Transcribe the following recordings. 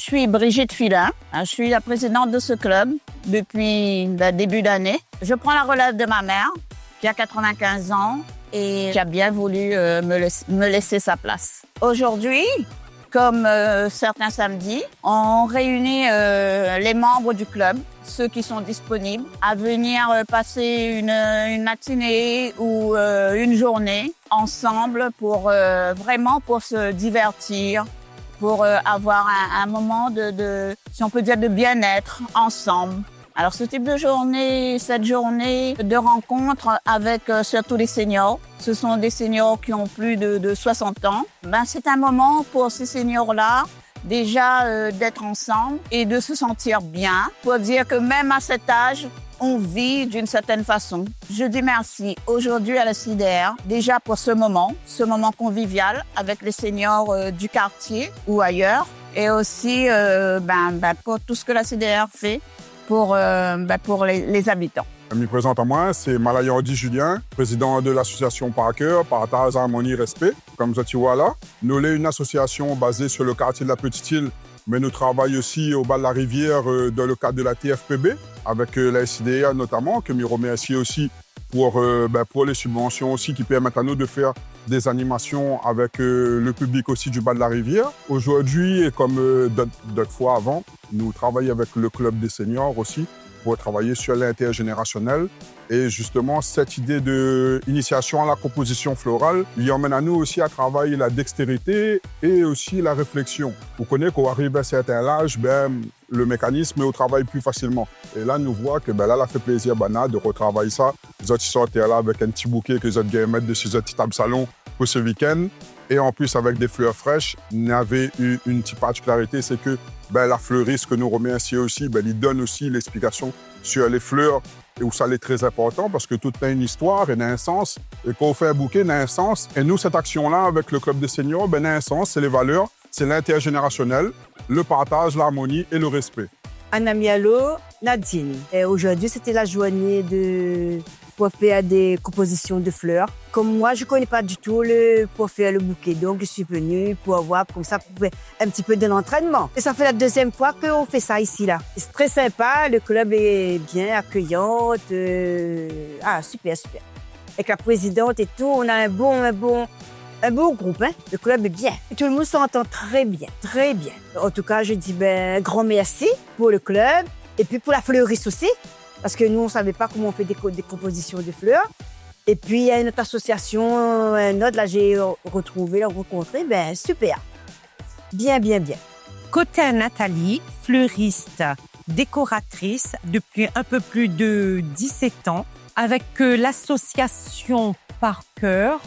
suis Brigitte Filin. Je suis la présidente de ce club depuis le début d'année. Je prends la relève de ma mère, qui a 95 ans et qui a bien voulu me laisser sa place. Aujourd'hui, comme certains samedis, on réunit les membres du club, ceux qui sont disponibles, à venir passer une matinée ou une journée ensemble pour vraiment pour se divertir, pour avoir un moment si on peut dire, de bien-être ensemble. Alors, ce type de journée, cette journée de rencontre avec surtout les seniors, ce sont des seniors qui ont plus de 60 ans. C'est un moment pour ces seniors-là, déjà d'être ensemble et de se sentir bien, pour dire que même à cet âge, on vit d'une certaine façon. Je dis merci aujourd'hui à la CIDR, déjà pour ce moment convivial avec les seniors du quartier ou ailleurs, et aussi pour tout ce que la CIDR fait pour les habitants. Je me présente à moi, c'est Malayandi Julien, président de l'association Parker, Partage, Harmonie, Respect. Comme vous tu vois là, nous sommes une association basée sur le quartier de la Petite-Île, mais nous travaillons aussi au bas de la rivière dans le cadre de la TFPB, avec la SIDA notamment, que je remercie aussi pour les subventions aussi qui permettent à nous de faire des animations avec le public aussi du bas de la rivière. Aujourd'hui, et comme d'autres fois avant, nous travaillons avec le club des seniors aussi pour travailler sur l'intergénérationnel. Et justement, cette idée d'initiation à la composition florale, il emmène à nous aussi à travailler la dextérité et aussi la réflexion. Vous connaissez qu'au arrive à un certain âge, le mécanisme est au travail plus facilement. Et là, nous voyons que là, ça fait plaisir de retravailler ça. Les autres sortent là avec un petit bouquet que les autres gagnent mettre dessus cette table salon pour ce week-end. Et en plus, avec des fleurs fraîches, il y avait une petite particularité, c'est que la fleuriste que nous remercions aussi, il donne aussi l'explication sur les fleurs et où ça est très important parce que tout a une histoire et un sens. Et quand on fait un bouquet, il a un sens. Et nous, cette action-là, avec le Club des seniors, il a un sens, c'est les valeurs, c'est l'intergénérationnel, le partage, l'harmonie et le respect. Anamialo, Nadine. Et aujourd'hui, c'était la journée pour faire des compositions de fleurs. Comme moi, je ne connais pas du tout pour faire le bouquet. Donc, je suis venue pour avoir comme ça, pour faire un petit peu de l'entraînement. Et ça fait la deuxième fois qu'on fait ça ici, là. C'est très sympa, le club est bien accueillante. Super, super. Avec la présidente et tout, on a un bon groupe, hein. Le club est bien. Et tout le monde s'entend très bien, très bien. En tout cas, je dis grand merci pour le club et puis pour la fleuriste aussi. Parce que nous, on ne savait pas comment on fait des compositions de fleurs. Et puis, il y a une autre association, là, j'ai rencontré, super. Bien, bien, bien. Côté à Nathalie, fleuriste, décoratrice depuis un peu plus de 17 ans, avec l'association Parker.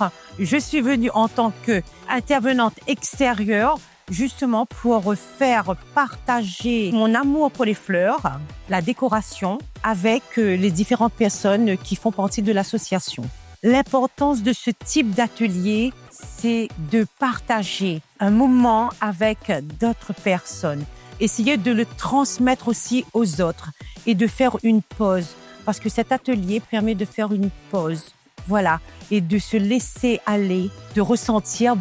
Je suis venue en tant qu'intervenante extérieure, justement pour faire partager mon amour pour les fleurs, la décoration, avec les différentes personnes qui font partie de l'association. L'importance de ce type d'atelier, c'est de partager un moment avec d'autres personnes, essayer de le transmettre aussi aux autres et de faire une pause, parce que cet atelier permet de faire une pause. Voilà, et de se laisser aller, de ressentir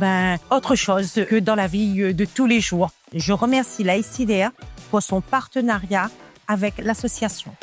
autre chose que dans la vie de tous les jours. Je remercie la SIDR pour son partenariat avec l'association.